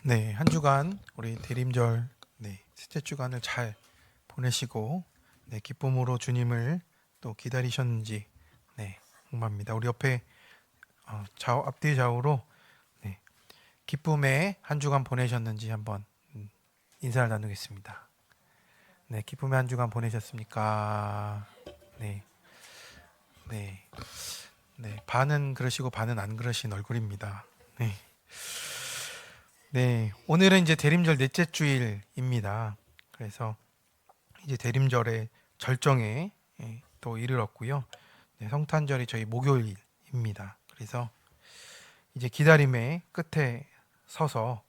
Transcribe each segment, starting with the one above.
네, 한 주간 우리 대림절 셋째 주간을 잘 보내시고 기쁨으로 주님을 또 기다리셨는지 궁금합니다. 우리 옆에 좌우 앞뒤 좌우로 기쁨의 한 주간 보내셨는지 한번 인사를 나누겠습니다. 네, 기쁨의 한 주간 보내셨습니까? 네, 네, 네. 반은 그러시고 반은 안 그러신 얼굴입니다. 네. 네, 오늘은 이제 대림절 넷째 주일입니다. 그래서 이제 대림절의 절정에 또 이르렀고요. 네, 성탄절이 저희 목요일입니다. 그래서 이제 기다림의 끝에 서서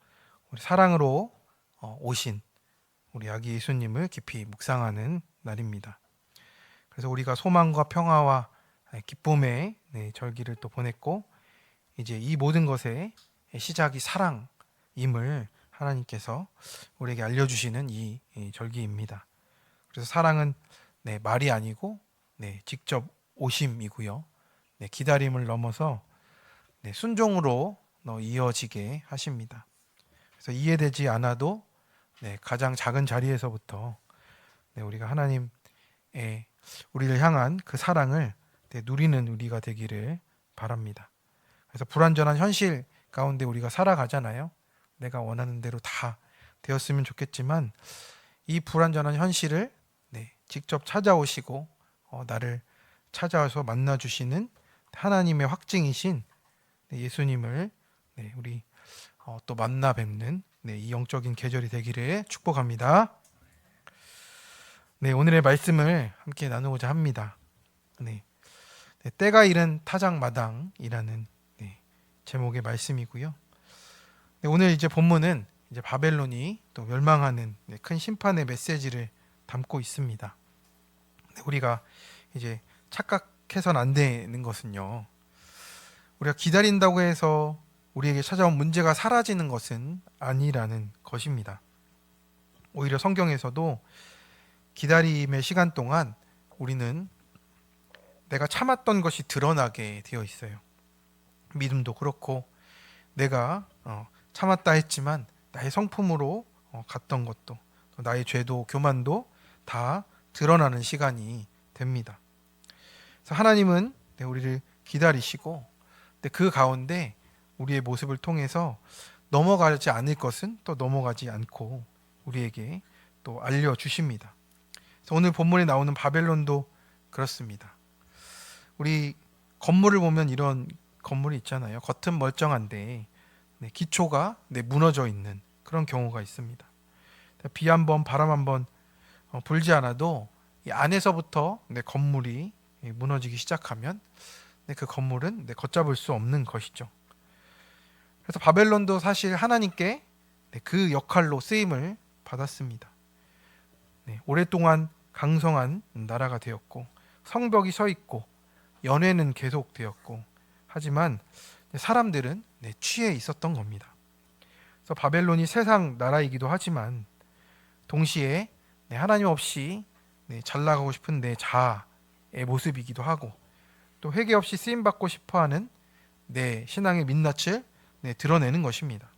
우리 사랑으로 오신 우리 아기 예수님을 깊이 묵상하는 날입니다. 그래서 우리가 소망과 평화와 기쁨의 절기를 또 보냈고, 이제 이 모든 것의 시작이 사랑임을 하나님께서 우리에게 알려주시는 이 절기입니다. 그래서 사랑은 말이 아니고 직접 오심이고요. 기다림을 넘어서 순종으로 이어지게 하십니다. 그래서 이해되지 않아도 가장 작은 자리에서부터 우리가 하나님의 우리를 향한 그 사랑을 누리는 우리가 되기를 바랍니다. 그래서 불완전한 현실 가운데 우리가 살아가잖아요. 내가 원하는 대로 다 되었으면 좋겠지만 이 불완전한 현실을 직접 찾아오시고 나를 찾아와서 만나주시는 하나님의 확증이신 예수님을 우리 또 만나 뵙는 이 영적인 계절이 되기를 축복합니다. 오늘의 말씀을 함께 나누고자 합니다. 때가 이른 타작마당이라는 제목의 말씀이고요. 오늘 이제 본문은 이제 바벨론이 또 멸망하는 큰 심판의 메시지를 담고 있습니다. 우리가 이제 착각해서는 안 되는 것은요, 우리가 기다린다고 해서 우리에게 찾아온 문제가 사라지는 것은 아니라는 것입니다. 오히려 성경에서도 기다림의 시간 동안 우리는 내가 참았던 것이 드러나게 되어 있어요. 믿음도 그렇고 내가 참았다 했지만 나의 성품으로 갔던 것도, 나의 죄도 교만도 다 드러나는 시간이 됩니다. 그래서 하나님은 우리를 기다리시고 그 가운데 우리의 모습을 통해서 넘어가지 않을 것은 또 넘어가지 않고 우리에게 또 알려주십니다. 그래서 오늘 본문에 나오는 바벨론도 그렇습니다. 우리 건물을 보면 이런 건물이 있잖아요. 겉은 멀쩡한데 기초가 무너져 있는 그런 경우가 있습니다. 비 한 번, 바람 한 번 불지 않아도 이 안에서부터 건물이 무너지기 시작하면 그 건물은 걷잡을 수 없는 것이죠. 그래서 바벨론도 사실 하나님께 그 역할로 쓰임을 받았습니다. 오랫동안 강성한 나라가 되었고 성벽이 서 있고 연회는 계속되었고, 하지만 사람들은 취해 있었던 겁니다. 그래서 바벨론이 세상 나라이기도 하지만 동시에 하나님 없이 잘 나가고 싶은 내 자아의 모습이기도 하고, 또 회개 없이 쓰임 받고 싶어하는 내 신앙의 민낯을 드러내는 것입니다.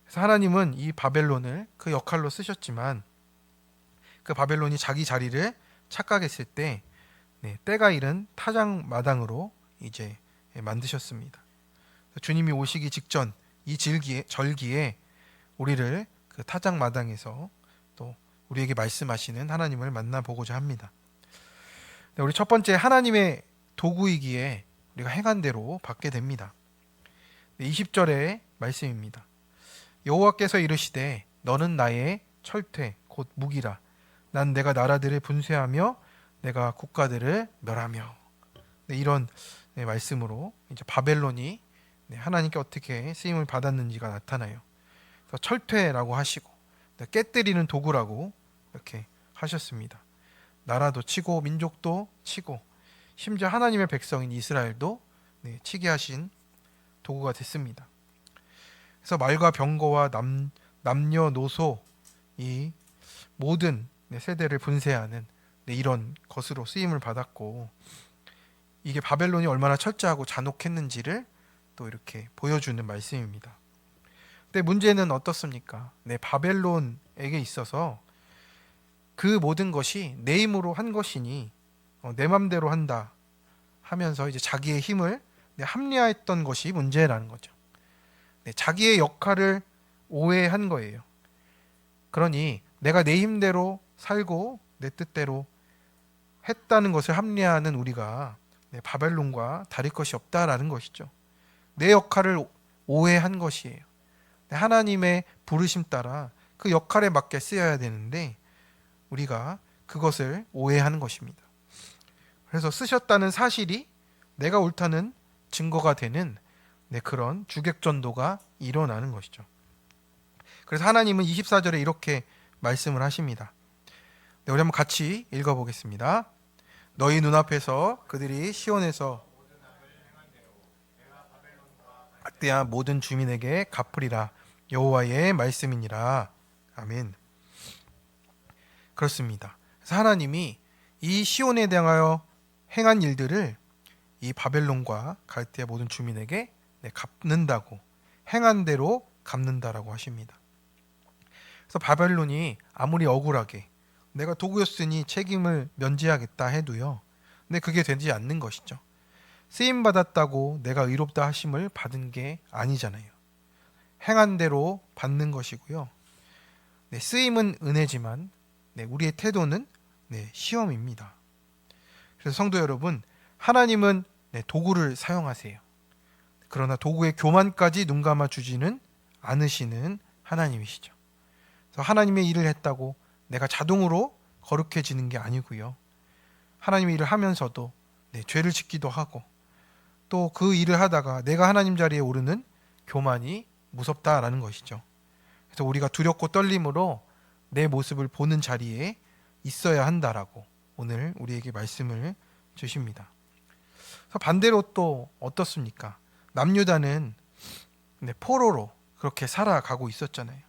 그래서 하나님은 이 바벨론을 그 역할로 쓰셨지만 그 바벨론이 자기 자리를 착각했을 때 때가 이른 타작마당으로 이제 만드셨습니다. 주님이 오시기 직전 이 절기에 우리를 그 타작마당에서 또 우리에게 말씀하시는 하나님을 만나보고자 합니다. 우리 첫 번째, 하나님의 도구이기에 우리가 행한 대로 받게 됩니다. 20절의 말씀입니다. 여호와께서 이르시되 너는 나의 철퇴 곧 무기라. 난 내가 나라들을 분쇄하며 내가 국가들을 멸하며. 이런 말씀으로 이제 바벨론이 하나님께 어떻게 쓰임을 받았는지가 나타나요. 그래서 철퇴라고 하시고 깨뜨리는 도구라고 이렇게 하셨습니다. 나라도 치고 민족도 치고 심지어 하나님의 백성인 이스라엘도 치게 하신 도구가 됐습니다. 그래서 말과 병거와 남녀노소 이 모든 세대를 분쇄하는 이런 것으로 쓰임을 받았고, 이게 바벨론이 얼마나 철저하고 잔혹했는지를 또 이렇게 보여주는 말씀입니다. 근데 문제는 어떻습니까? 바벨론에게 있어서 그 모든 것이 내 힘으로 한 것이니 내 맘대로 한다 하면서 이제 자기의 힘을 합리화했던 것이 문제라는 거죠. 자기의 역할을 오해한 거예요. 그러니 내가 내 힘대로 살고 내 뜻대로 했다는 것을 합리화하는 우리가 바벨론과 다를 것이 없다라는 것이죠. 내 역할을 오해한 것이에요. 하나님의 부르심 따라 그 역할에 맞게 쓰여야 되는데 우리가 그것을 오해하는 것입니다. 그래서 쓰셨다는 사실이 내가 옳다는 증거가 되는 그런 주객전도가 일어나는 것이죠. 그래서 하나님은 24절에 이렇게 말씀을 하십니다. 우리 한번 같이 읽어보겠습니다. 너희 눈앞에서 그들이 시온에서 악대한 모든 주민에게 갚으리라. 여호와의 말씀이니라. 아멘. 그렇습니다. 그래서 하나님이 이 시온에 대하여 행한 일들을 이 바벨론과 갈대아 모든 주민에게 갚는다고, 행한 대로 갚는다라고 하십니다. 그래서 바벨론이 아무리 억울하게 내가 도구였으니 책임을 면제하겠다 해도요, 근데 그게 되지 않는 것이죠. 쓰임 받았다고 내가 의롭다 하심을 받은 게 아니잖아요. 행한 대로 받는 것이고요. 쓰임은 은혜지만 우리의 태도는 시험입니다. 그래서 성도 여러분, 하나님은 도구를 사용하세요. 그러나 도구의 교만까지 눈감아 주지는 않으시는 하나님이시죠. 그래서 하나님의 일을 했다고 내가 자동으로 거룩해지는 게 아니고요. 하나님의 일을 하면서도 죄를 짓기도 하고 또 그 일을 하다가 내가 하나님 자리에 오르는 교만이 무섭다라는 것이죠. 그래서 우리가 두렵고 떨림으로 내 모습을 보는 자리에 있어야 한다라고 오늘 우리에게 말씀을 주십니다. 그래서 반대로 또 어떻습니까? 남유다는 포로로 그렇게 살아가고 있었잖아요.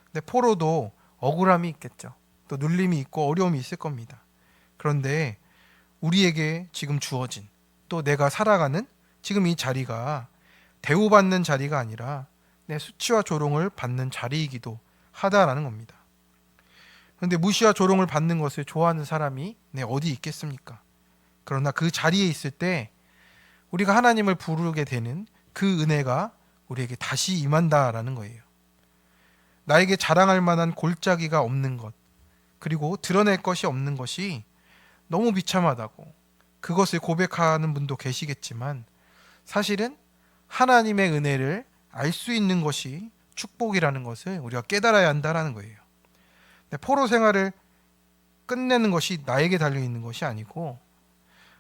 근데 포로도 억울함이 있겠죠. 또 눌림이 있고 어려움이 있을 겁니다. 그런데 우리에게 지금 주어진 또 내가 살아가는 지금 이 자리가 대우받는 자리가 아니라 내 수치와 조롱을 받는 자리이기도 하다라는 겁니다. 그런데 무시와 조롱을 받는 것을 좋아하는 사람이 어디 있겠습니까? 그러나 그 자리에 있을 때 우리가 하나님을 부르게 되는 그 은혜가 우리에게 다시 임한다라는 거예요. 나에게 자랑할 만한 골짜기가 없는 것, 그리고 드러낼 것이 없는 것이 너무 비참하다고 그것을 고백하는 분도 계시겠지만 사실은 하나님의 은혜를 알 수 있는 것이 축복이라는 것을 우리가 깨달아야 한다는 거예요. 포로 생활을 끝내는 것이 나에게 달려있는 것이 아니고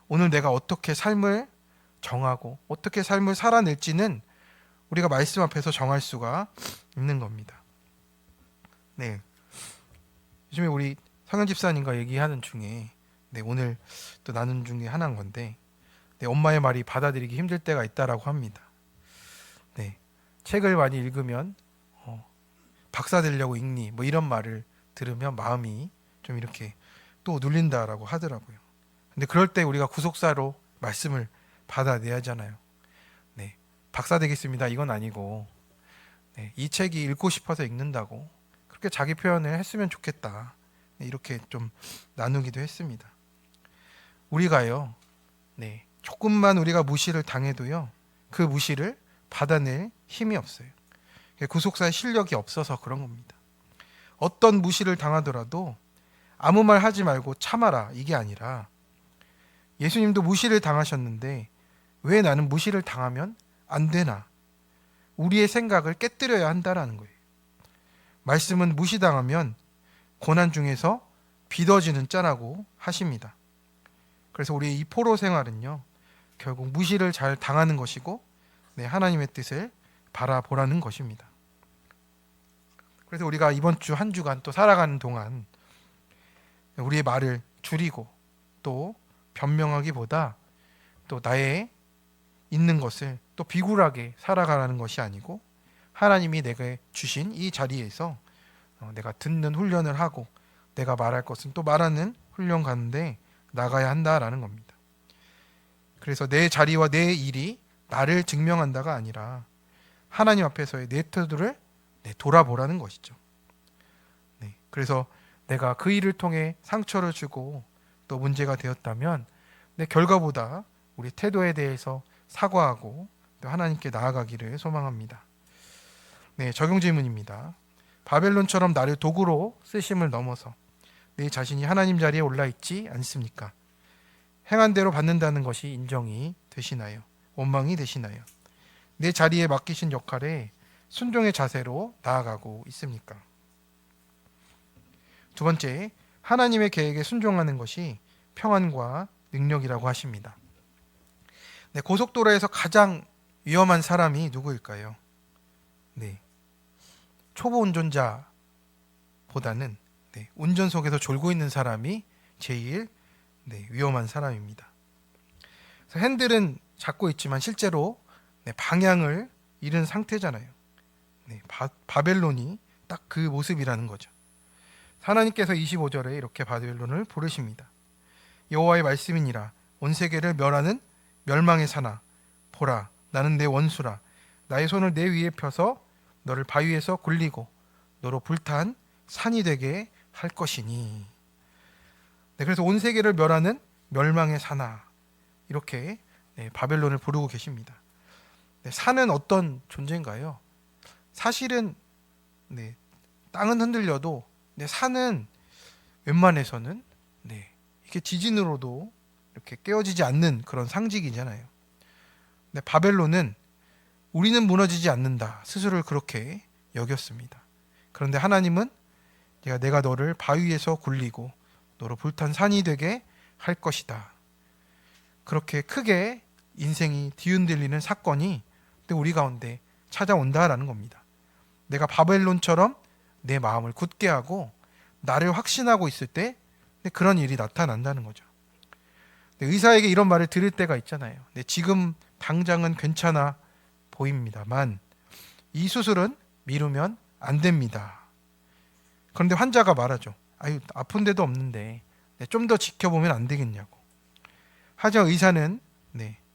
오늘 내가 어떻게 삶을 정하고 어떻게 삶을 살아낼지는 우리가 말씀 앞에서 정할 수가 있는 겁니다. 요즘에 우리 성현 집사님과 얘기하는 중에 오늘 또 나눈 중에 하나인 건데 엄마의 말이 받아들이기 힘들 때가 있다라고 합니다. 책을 많이 읽으면 박사 되려고 읽니? 뭐 이런 말을 들으면 마음이 좀 이렇게 또 눌린다라고 하더라고요. 근데 그럴 때 우리가 구속사로 말씀을 받아내야 하잖아요. 박사 되겠습니다. 이건 아니고 이 책이 읽고 싶어서 읽는다고 그렇게 자기 표현을 했으면 좋겠다. 이렇게 좀 나누기도 했습니다. 우리가요, 조금만 우리가 무시를 당해도요, 그 무시를 받아낼 힘이 없어요. 구속사의 실력이 없어서 그런 겁니다. 어떤 무시를 당하더라도 아무 말 하지 말고 참아라 이게 아니라 예수님도 무시를 당하셨는데 왜 나는 무시를 당하면 안 되나? 우리의 생각을 깨뜨려야 한다라는 거예요. 말씀은 무시당하면 고난 중에서 비더지는 자라고 하십니다. 그래서 우리 이 포로 생활은요, 결국 무시를 잘 당하는 것이고 하나님의 뜻을 바라보라는 것입니다. 그래서 우리가 이번 주 한 주간 또 살아가는 동안 우리의 말을 줄이고 또 변명하기보다 또 나의 있는 것을 또 비굴하게 살아가라는 것이 아니고 하나님이 내게 주신 이 자리에서 내가 듣는 훈련을 하고 내가 말할 것은 또 말하는 훈련 가운데 나가야 한다라는 겁니다. 그래서 내 자리와 내 일이 나를 증명한다가 아니라 하나님 앞에서의 내 태도를 돌아보라는 것이죠. 네, 그래서 내가 그 일을 통해 상처를 주고 또 문제가 되었다면 내 결과보다 우리 태도에 대해서 사과하고 또 하나님께 나아가기를 소망합니다. 네, 적용 질문입니다. 바벨론처럼 나를 도구로 쓰심을 넘어서 내 자신이 하나님 자리에 올라 있지 않습니까? 행한 대로 받는다는 것이 인정이 되시나요? 원망이 되시나요? 내 자리에 맡기신 역할에 순종의 자세로 나아가고 있습니까? 두 번째, 하나님의 계획에 순종하는 것이 평안과 능력이라고 하십니다. 네, 고속도로에서 가장 위험한 사람이 누구일까요? 네, 초보 운전자보다는 운전석에서 졸고 있는 사람이 제일 위험한 사람입니다. 그래서 핸들은 잡고 있지만 실제로 방향을 잃은 상태잖아요. 바벨론이 딱 그 모습이라는 거죠. 하나님께서 25절에 이렇게 바벨론을 부르십니다. 여호와의 말씀이니라. 온 세계를 멸하는 멸망의 사나. 보라, 나는 내 원수라. 나의 손을 내 위에 펴서 너를 바위에서 굴리고 너로 불탄 산이 되게 할 것이니. 그래서 온 세계를 멸하는 멸망의 사나, 이렇게 바벨론을 부르고 계십니다. 산은 어떤 존재인가요? 사실은 땅은 흔들려도 산은 웬만해서는 이렇게 지진으로도 이렇게 깨어지지 않는 그런 상징이잖아요. 바벨론은 우리는 무너지지 않는다, 스스로를 그렇게 여겼습니다. 그런데 하나님은 내가 너를 바위에서 굴리고 너로 불탄 산이 되게 할 것이다. 그렇게 크게 인생이 뒤흔들리는 사건이 우리 가운데 찾아온다라는 겁니다. 내가 바벨론처럼 내 마음을 굳게 하고 나를 확신하고 있을 때 그런 일이 나타난다는 거죠. 의사에게 이런 말을 들을 때가 있잖아요. 지금 당장은 괜찮아 보입니다만 이 수술은 미루면 안 됩니다. 그런데 환자가 말하죠. 아유, 아픈 데도 없는데 좀 더 지켜보면 안 되겠냐고. 하지만 의사는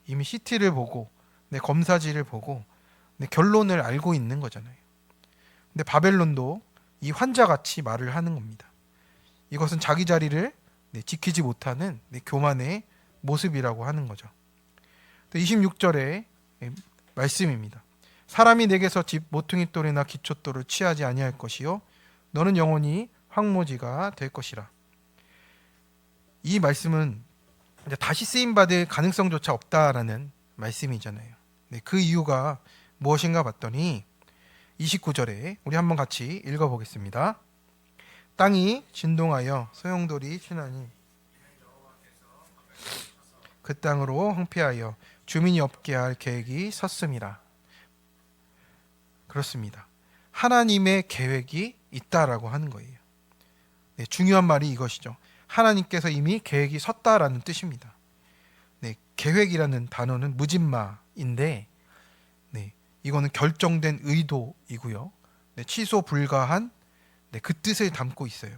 이미 CT를 보고 검사지를 보고 결론을 알고 있는 거잖아요. 근데 바벨론도 이 환자같이 말을 하는 겁니다. 이것은 자기 자리를 지키지 못하는 교만의 모습이라고 하는 거죠. 26절의 말씀입니다. 사람이 내게서 집 모퉁이돌이나 기초돌을 취하지 아니할 것이요 너는 영원히 황무지가 될 것이라. 이 말씀은 다시 쓰임받을 가능성조차 없다라는 말씀이잖아요. 그 이유가 무엇인가 봤더니 29절에 우리 한번 같이 읽어보겠습니다. 땅이 진동하여 소용돌이 치나니 그 땅으로 황폐하여 주민이 없게 할 계획이 섰음이라. 그렇습니다. 하나님의 계획이 있다라고 하는 거예요. 중요한 말이 이것이죠. 하나님께서 이미 계획이 섰다라는 뜻입니다. 계획이라는 단어는 무진마인데 이거는 결정된 의도이고요. 취소 불가한 그 뜻을 담고 있어요.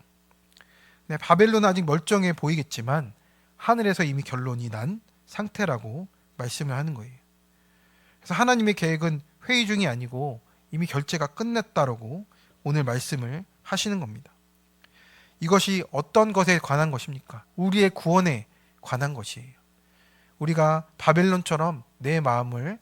바벨론은 아직 멀쩡해 보이겠지만 하늘에서 이미 결론이 난 상태라고 말씀을 하는 거예요. 그래서 하나님의 계획은 회의 중이 아니고 이미 결제가 끝났다라고 오늘 말씀을 하시는 겁니다. 이것이 어떤 것에 관한 것입니까? 우리의 구원에 관한 것이에요. 우리가 바벨론처럼 내 마음을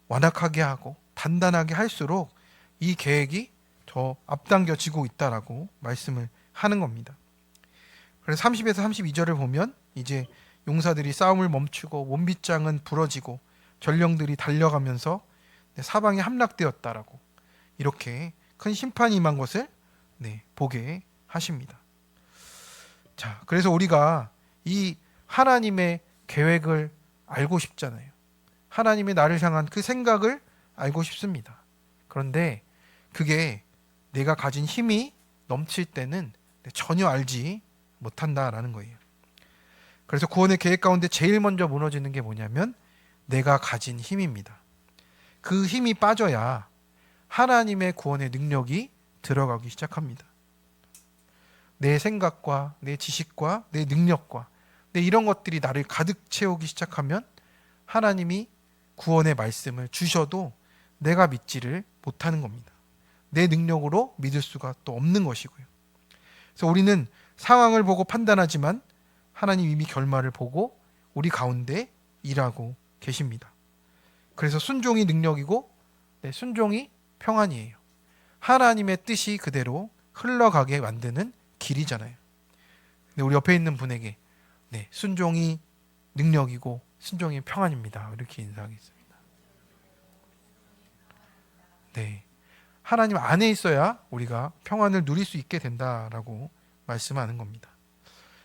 완악하게 하고 단단하게 할수록 이 계획이 더 앞당겨지고 있다라고 말씀을 하는 겁니다. 그래서 30에서 32절을 보면 이제 용사들이 싸움을 멈추고 몸빗장은 부러지고 전령들이 달려가면서 사방에 함락되었다라고 이렇게 큰 심판이 임한 것을 보게 하십니다. 자, 그래서 우리가 이 하나님의 계획을 알고 싶잖아요. 하나님의 나를 향한 그 생각을 알고 싶습니다. 그런데 그게 내가 가진 힘이 넘칠 때는 전혀 알지 못한다라는 거예요. 그래서 구원의 계획 가운데 제일 먼저 무너지는 게 뭐냐면 내가 가진 힘입니다. 그 힘이 빠져야 하나님의 구원의 능력이 들어가기 시작합니다. 내 생각과 내 지식과 내 능력과 이런 것들이 나를 가득 채우기 시작하면 하나님이 구원의 말씀을 주셔도 내가 믿지를 못하는 겁니다. 내 능력으로 믿을 수가 또 없는 것이고요. 그래서 우리는 상황을 보고 판단하지만 하나님 이미 결말을 보고 우리 가운데 일하고 계십니다. 그래서 순종이 능력이고 순종이 평안이에요. 하나님의 뜻이 그대로 흘러가게 만드는 길이잖아요. 근데 우리 옆에 있는 분에게 순종이 능력이고 순종이 평안입니다. 이렇게 인사하겠습니다. 네, 하나님 안에 있어야 우리가 평안을 누릴 수 있게 된다라고 말씀하는 겁니다.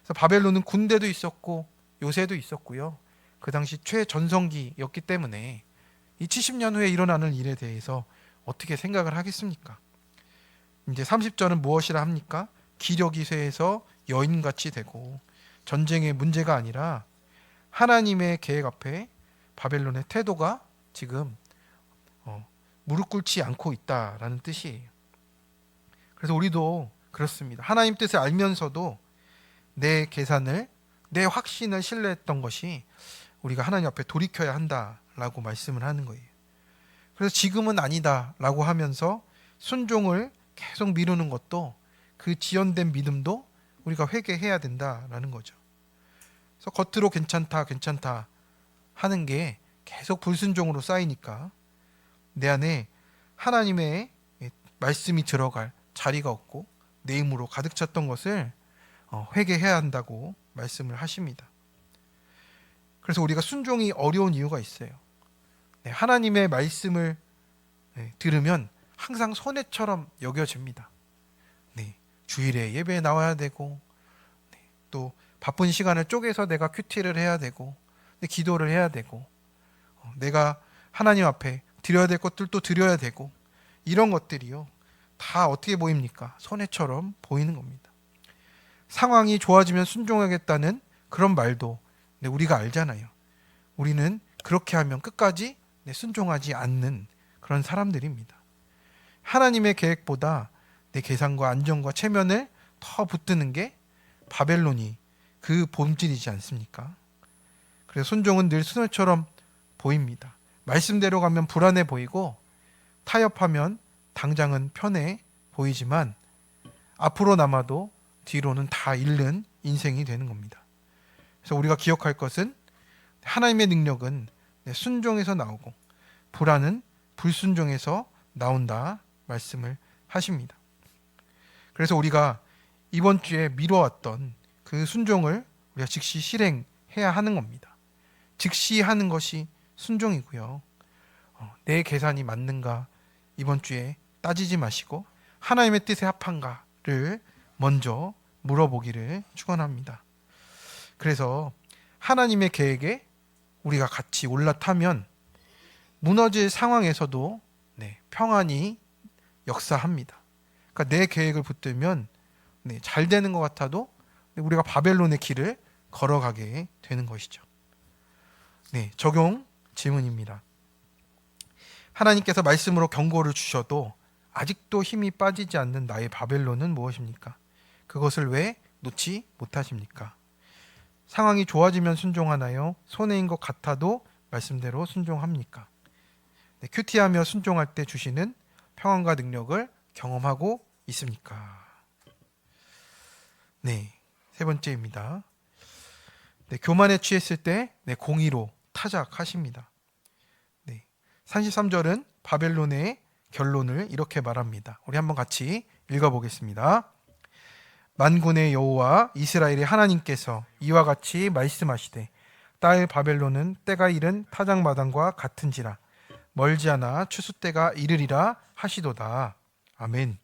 그래서 바벨론은 군대도 있었고 요새도 있었고요. 그 당시 최전성기였기 때문에 이 70년 후에 일어나는 일에 대해서 어떻게 생각을 하겠습니까? 이제 30절은 무엇이라 합니까? 기력이 쇠해서 여인같이 되고 전쟁의 문제가 아니라 하나님의 계획 앞에 바벨론의 태도가 지금 무릎 꿇지 않고 있다라는 뜻이에요. 그래서 우리도 그렇습니다. 하나님 뜻을 알면서도 내 계산을, 내 확신을 신뢰했던 것이 우리가 하나님 앞에 돌이켜야 한다라고 말씀을 하는 거예요. 그래서 지금은 아니다라고 하면서 순종을 계속 미루는 것도, 그 지연된 믿음도 우리가 회개해야 된다라는 거죠. 그래서 겉으로 괜찮다 하는 게 계속 불순종으로 쌓이니까 내 안에 하나님의 말씀이 들어갈 자리가 없고 내 힘으로 가득 찼던 것을 회개해야 한다고 말씀을 하십니다. 그래서 우리가 순종이 어려운 이유가 있어요. 하나님의 말씀을 들으면 항상 손해처럼 여겨집니다. 주일에 예배에 나와야 되고 또 바쁜 시간을 쪼개서 내가 큐티를 해야 되고 기도를 해야 되고 내가 하나님 앞에 드려야 될 것들도 드려야 되고, 이런 것들이요 다 어떻게 보입니까? 손해처럼 보이는 겁니다. 상황이 좋아지면 순종하겠다는 그런 말도 우리가 알잖아요. 우리는 그렇게 하면 끝까지 순종하지 않는 그런 사람들입니다. 하나님의 계획보다 내 계산과 안정과 체면을 더 붙드는 게 바벨론이 그 본질이지 않습니까? 그래서 순종은 늘 순월처럼 보입니다. 말씀대로 가면 불안해 보이고 타협하면 당장은 편해 보이지만 앞으로 남아도 뒤로는 다 잃는 인생이 되는 겁니다. 그래서 우리가 기억할 것은 하나님의 능력은 순종에서 나오고 불안은 불순종에서 나온다 말씀을 하십니다. 그래서 우리가 이번 주에 미뤄왔던 그 순종을 우리가 즉시 실행해야 하는 겁니다. 즉시 하는 것이 순종이고요. 내 계산이 맞는가 이번 주에 따지지 마시고 하나님의 뜻에 합한가를 먼저 물어보기를 축원합니다. 그래서 하나님의 계획에 우리가 같이 올라타면 무너질 상황에서도 평안이 역사합니다. 그러니까 내 계획을 붙들면 잘 되는 것 같아도 우리가 바벨론의 길을 걸어가게 되는 것이죠. 적용 질문입니다. 하나님께서 말씀으로 경고를 주셔도 아직도 힘이 빠지지 않는 나의 바벨론은 무엇입니까? 그것을 왜 놓지 못하십니까? 상황이 좋아지면 순종하나요? 손해인 것 같아도 말씀대로 순종합니까? 큐티하며 순종할 때 주시는 평안과 능력을 경험하고 있습니까? 세 번째입니다. 교만에 취했을 때 공의로 타작하십니다. 33절은 바벨론의 결론을 이렇게 말합니다. 우리 한번 같이 읽어보겠습니다. 만군의 여호와 이스라엘의 하나님께서 이와 같이 말씀하시되 딸 바벨론은 때가 이른 타작마당과 같은지라 멀지 않아 추수 때가 이르리라 하시도다. 아멘.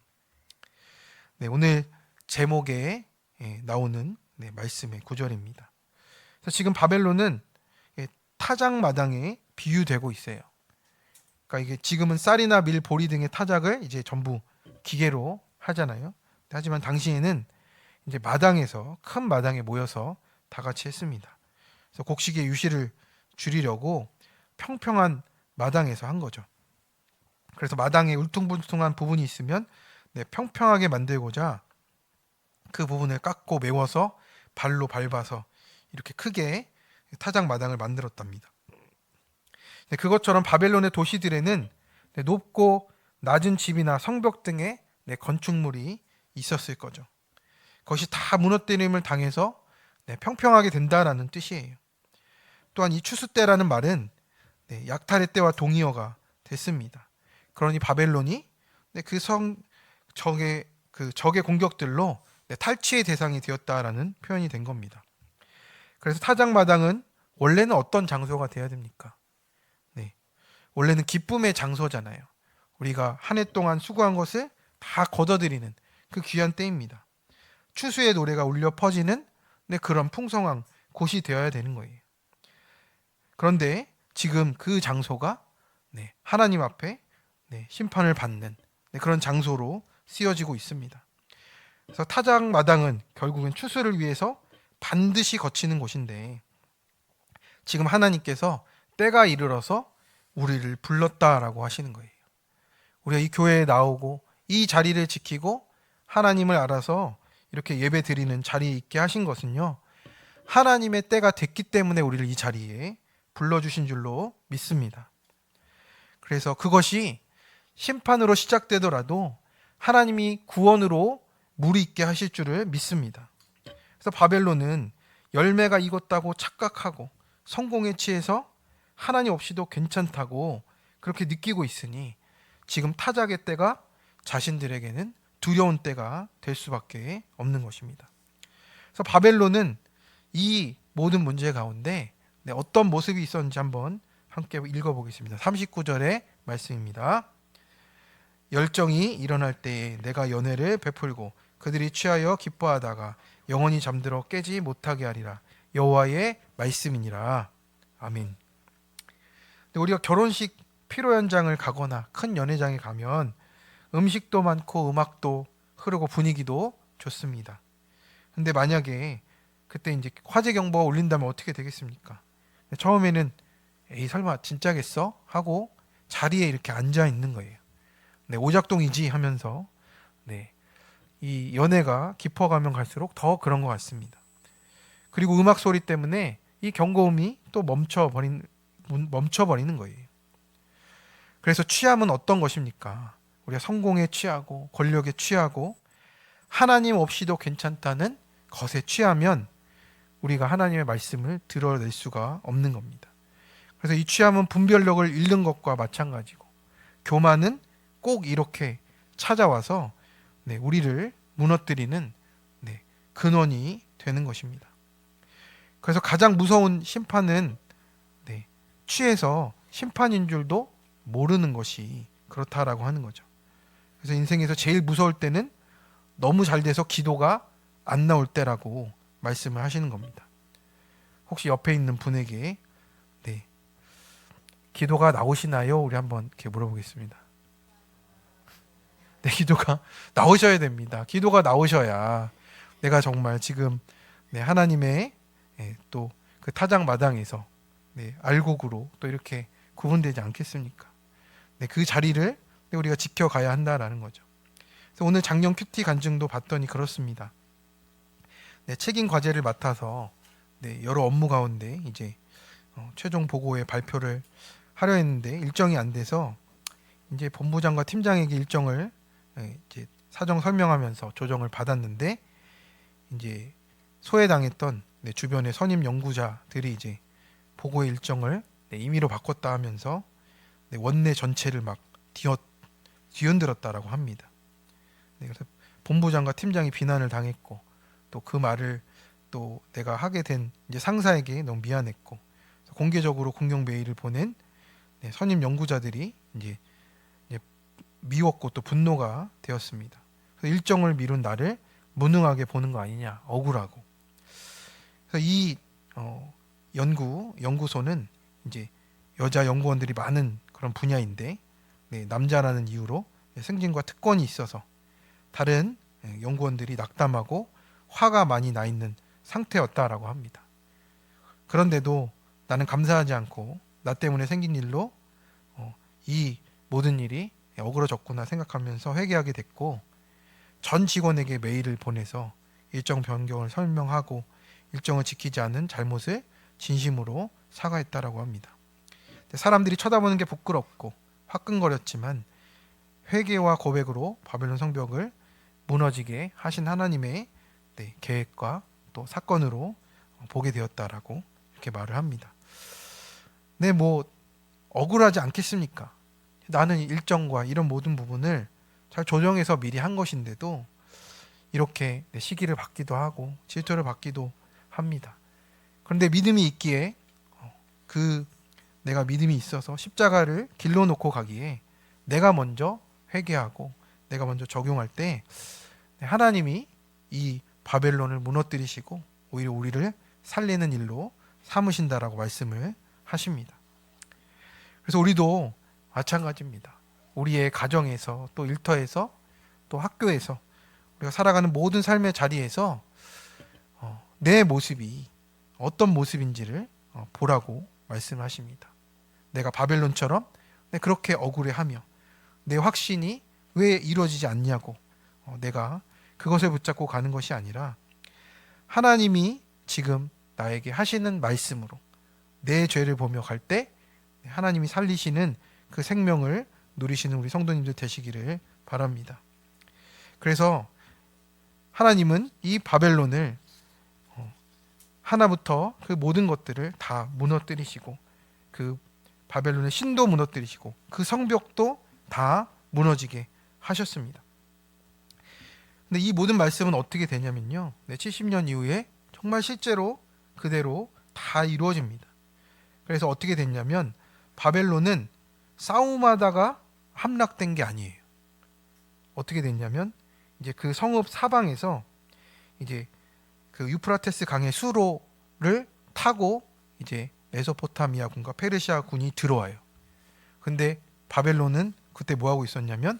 오늘 제목에 나오는 말씀의 구절입니다. 그래서 지금 바벨론은 타작마당에 비유되고 있어요. 그러니까 이게 지금은 쌀이나 밀, 보리 등의 타작을 이제 전부 기계로 하잖아요. 하지만 당시에는 이제 마당에서, 큰 마당에 모여서 다 같이 했습니다. 그래서 곡식의 유실을 줄이려고 평평한 마당에서 한 거죠. 그래서 마당에 울퉁불퉁한 부분이 있으면 평평하게 만들고자 그 부분을 깎고 메워서 발로 밟아서 이렇게 크게 타작 마당을 만들었답니다. 그것처럼 바벨론의 도시들에는 높고 낮은 집이나 성벽 등의 건축물이 있었을 거죠. 그것이 다 무너뜨림을 당해서 평평하게 된다라는 뜻이에요. 또한 이 추수 때라는 말은 약탈의 때와 동의어가 됐습니다. 그러니 바벨론이 적의 공격들로 탈취의 대상이 되었다라는 표현이 된 겁니다. 그래서 타작마당은 원래는 어떤 장소가 되어야 됩니까? 원래는 기쁨의 장소잖아요. 우리가 한 해 동안 수고한 것을 다 거둬들이는 그 귀한 때입니다. 추수의 노래가 울려 퍼지는 그런 풍성한 곳이 되어야 되는 거예요. 그런데 지금 그 장소가 하나님 앞에 심판을 받는 그런 장소로 쓰여지고 있습니다. 그래서 타작마당은 결국은 추수를 위해서 반드시 거치는 곳인데 지금 하나님께서 때가 이르러서 우리를 불렀다라고 하시는 거예요. 우리가 이 교회에 나오고 이 자리를 지키고 하나님을 알아서 이렇게 예배 드리는 자리에 있게 하신 것은요, 하나님의 때가 됐기 때문에 우리를 이 자리에 불러주신 줄로 믿습니다. 그래서 그것이 심판으로 시작되더라도 하나님이 구원으로 무리 있게 하실 줄을 믿습니다. 그래서 바벨론은 열매가 익었다고 착각하고 성공에 취해서 하나님 없이도 괜찮다고 그렇게 느끼고 있으니 지금 타작의 때가 자신들에게는 두려운 때가 될 수밖에 없는 것입니다. 그래서 바벨론은 이 모든 문제 가운데 어떤 모습이 있었는지 한번 함께 읽어보겠습니다. 39절의 말씀입니다. 열정이 일어날 때에 내가 연회를 베풀고 그들이 취하여 기뻐하다가 영원히 잠들어 깨지 못하게 하리라. 여호와의 말씀이니라. 아멘. 우리가 결혼식 피로 현장을 가거나 큰 연회장에 가면 음식도 많고 음악도 흐르고 분위기도 좋습니다. 근데 만약에 그때 이제 화재 경보가 울린다면 어떻게 되겠습니까? 처음에는 에이 설마 진짜겠어? 하고 자리에 이렇게 앉아 있는 거예요. 오작동이지 하면서 이 연애가 깊어가면 갈수록 더 그런 것 같습니다. 그리고 음악 소리 때문에 이 경고음이 또 멈춰버리는 거예요. 그래서 취함은 어떤 것입니까? 우리가 성공에 취하고 권력에 취하고 하나님 없이도 괜찮다는 것에 취하면 우리가 하나님의 말씀을 들어낼 수가 없는 겁니다. 그래서 이 취함은 분별력을 잃는 것과 마찬가지고 교만은 꼭 이렇게 찾아와서 우리를 무너뜨리는 근원이 되는 것입니다. 그래서 가장 무서운 심판은 취해서 심판인 줄도 모르는 것이 그렇다라고 하는 거죠. 그래서 인생에서 제일 무서울 때는 너무 잘 돼서 기도가 안 나올 때라고 말씀을 하시는 겁니다. 혹시 옆에 있는 분에게 기도가 나오시나요? 우리 한번 이렇게 물어보겠습니다. 기도가 나오셔야 됩니다. 기도가 나오셔야 내가 정말 지금 하나님의 또 그 타작마당에서 알곡으로 또 이렇게 구분되지 않겠습니까? 그 자리를 우리가 지켜가야 한다라는 거죠. 그래서 오늘 작년 큐티 간증도 봤더니 그렇습니다. 책임 과제를 맡아서 여러 업무 가운데 이제 최종 보고의 발표를 하려 했는데 일정이 안 돼서 이제 본부장과 팀장에게 일정을 이제 사정 설명하면서 조정을 받았는데 이제 소외당했던 주변의 선임 연구자들이 이제 보고의 일정을 임의로 바꿨다 하면서 원내 전체를 막 뒤흔들었다라고 합니다. 그래서 본부장과 팀장이 비난을 당했고 또 그 말을 또 내가 하게 된 이제 상사에게 너무 미안했고 공개적으로 공격 메일을 보낸 선임 연구자들이 이제 미웠고 또 분노가 되었습니다. 그래서 일정을 미룬 나를 무능하게 보는 거 아니냐, 억울하고. 그래서 이 연구소는 이제 여자 연구원들이 많은 그런 분야인데 남자라는 이유로 승진과 특권이 있어서 다른 연구원들이 낙담하고 화가 많이 나 있는 상태였다라고 합니다. 그런데도 나는 감사하지 않고 나 때문에 생긴 일로 이 모든 일이 어그러졌구나 생각하면서 회개하게 됐고 전 직원에게 메일을 보내서 일정 변경을 설명하고 일정을 지키지 않은 잘못을 진심으로 사과했다라고 합니다. 사람들이 쳐다보는 게 부끄럽고 화끈거렸지만 회개와 고백으로 바벨론 성벽을 무너지게 하신 하나님의 계획과 또 사건으로 보게 되었다라고 이렇게 말을 합니다. 네, 뭐 억울하지 않겠습니까? 나는 일정과 이런 모든 부분을 잘 조정해서 미리 한 것인데도 이렇게 시기를 받기도 하고 질투를 받기도 합니다. 그런데 믿음이 있기에 내가 믿음이 있어서 십자가를 길러 놓고 가기에 내가 먼저 회개하고 내가 먼저 적용할 때 하나님이 이 바벨론을 무너뜨리시고 오히려 우리를 살리는 일로 삼으신다라고 말씀을 하십니다. 그래서 우리도 마찬가지입니다. 우리의 가정에서 또 일터에서 또 학교에서 우리가 살아가는 모든 삶의 자리에서 내 모습이 어떤 모습인지를 보라고 말씀하십니다. 내가 바벨론처럼 그렇게 억울해하며 내 확신이 왜 이루어지지 않냐고 내가 그것을 붙잡고 가는 것이 아니라 하나님이 지금 나에게 하시는 말씀으로 내 죄를 보며 갈 때 하나님이 살리시는 그 생명을 누리시는 우리 성도님들 되시기를 바랍니다. 그래서 하나님은 이 바벨론을 하나부터 그 모든 것들을 다 무너뜨리시고 그 바벨론의 신도 무너뜨리시고 그 성벽도 다 무너지게 하셨습니다. 근데 이 모든 말씀은 어떻게 되냐면요. 70년 이후에 정말 실제로 그대로 다 이루어집니다. 그래서 어떻게 됐냐면 바벨론은 싸움하다가 함락된 게 아니에요. 어떻게 됐냐면 이제 그 성읍 사방에서 이제 그 유프라테스 강의 수로를 타고 이제 메소포타미아 군과 페르시아 군이 들어와요. 근데 바벨론은 그때 뭐 하고 있었냐면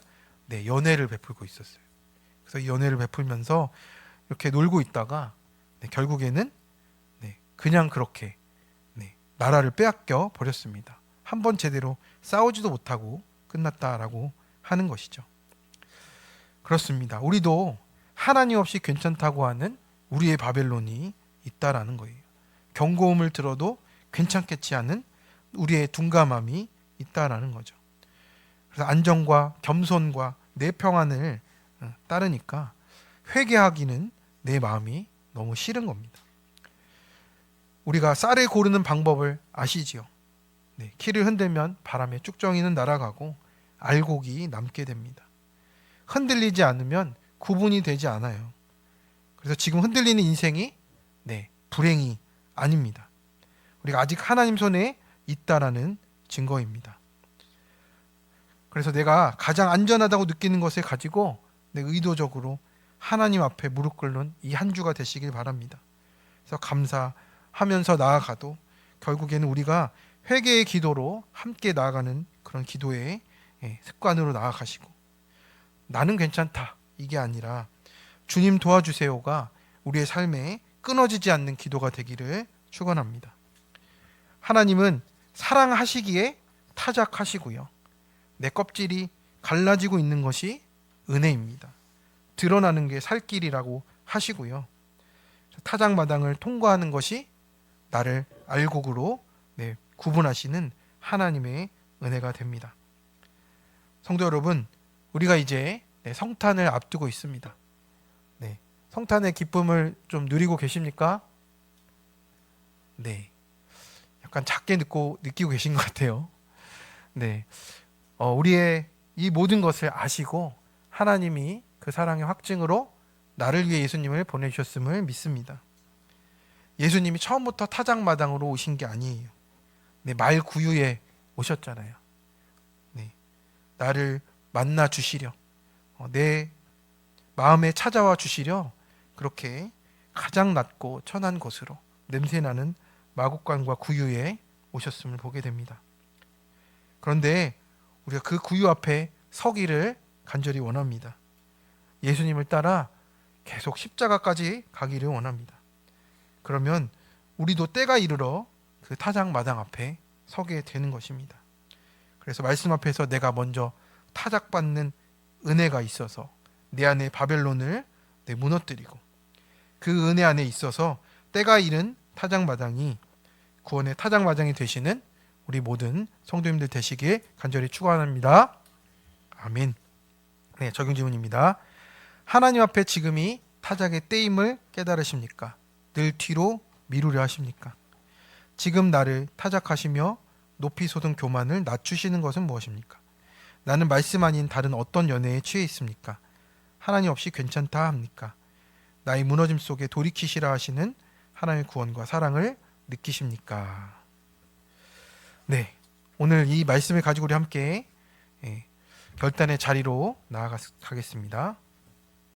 연회를 베풀고 있었어요. 그래서 이 연회를 베풀면서 이렇게 놀고 있다가 결국에는 그냥 그렇게 나라를 빼앗겨 버렸습니다. 한 번 제대로 싸우지도 못하고 끝났다라고 하는 것이죠. 그렇습니다. 우리도 하나님 없이 괜찮다고 하는 우리의 바벨론이 있다라는 거예요. 경고음을 들어도 괜찮겠지 않은 우리의 둔감함이 있다라는 거죠. 그래서 안정과 겸손과 내 평안을 따르니까 회개하기는 내 마음이 너무 싫은 겁니다. 우리가 쌀을 고르는 방법을 아시지요? 키를 흔들면 바람에 쭉정이는 날아가고 알곡이 남게 됩니다. 흔들리지 않으면 구분이 되지 않아요. 그래서 지금 흔들리는 인생이 불행이 아닙니다. 우리가 아직 하나님 손에 있다라는 증거입니다. 그래서 내가 가장 안전하다고 느끼는 것을 가지고 의도적으로 하나님 앞에 무릎 꿇는 이 한 주가 되시길 바랍니다. 그래서 감사하면서 나아가도 결국에는 우리가 회개의 기도로 함께 나아가는 그런 기도의 습관으로 나아가시고 나는 괜찮다 이게 아니라 주님 도와주세요가 우리의 삶에 끊어지지 않는 기도가 되기를 축원합니다. 하나님은 사랑하시기에 타작하시고요. 내 껍질이 갈라지고 있는 것이 은혜입니다. 드러나는 게 살 길이라고 하시고요. 타작마당을 통과하는 것이 나를 알곡으로 구분하시는 하나님의 은혜가 됩니다. 성도 여러분, 우리가 이제 성탄을 앞두고 있습니다. 성탄의 기쁨을 좀 누리고 계십니까? 약간 작게 느끼고 계신 것 같아요. 우리의 이 모든 것을 아시고 하나님이 그 사랑의 확증으로 나를 위해 예수님을 보내주셨음을 믿습니다. 예수님이 처음부터 타작마당으로 오신 게 아니에요. 말 구유에 오셨잖아요. 나를 만나 주시려, 내 마음에 찾아와 주시려 그렇게 가장 낮고 천한 곳으로 냄새나는 마국간과 구유에 오셨음을 보게 됩니다. 그런데 우리가 그 구유 앞에 서기를 간절히 원합니다. 예수님을 따라 계속 십자가까지 가기를 원합니다. 그러면 우리도 때가 이르러 그 타작마당 앞에 서게 되는 것입니다. 그래서 말씀 앞에서 내가 먼저 타작받는 은혜가 있어서 내 안에 바벨론을 무너뜨리고 그 은혜 안에 있어서 때가 이른 타작마당이 구원의 타작마당이 되시는 우리 모든 성도님들 되시길 간절히 축원합니다. 아멘. 네, 적용 질문입니다. 하나님 앞에 지금이 타작의 때임을 깨달으십니까? 늘 뒤로 미루려 하십니까? 지금 나를 타작하시며 높이 솟은 교만을 낮추시는 것은 무엇입니까? 나는 말씀 아닌 다른 어떤 연애에 취해 있습니까? 하나님 없이 괜찮다 합니까? 나의 무너짐 속에 돌이키시라 하시는 하나님의 구원과 사랑을 느끼십니까? 네, 오늘 이 말씀을 가지고 우리 함께 결단의 자리로 나아가겠습니다.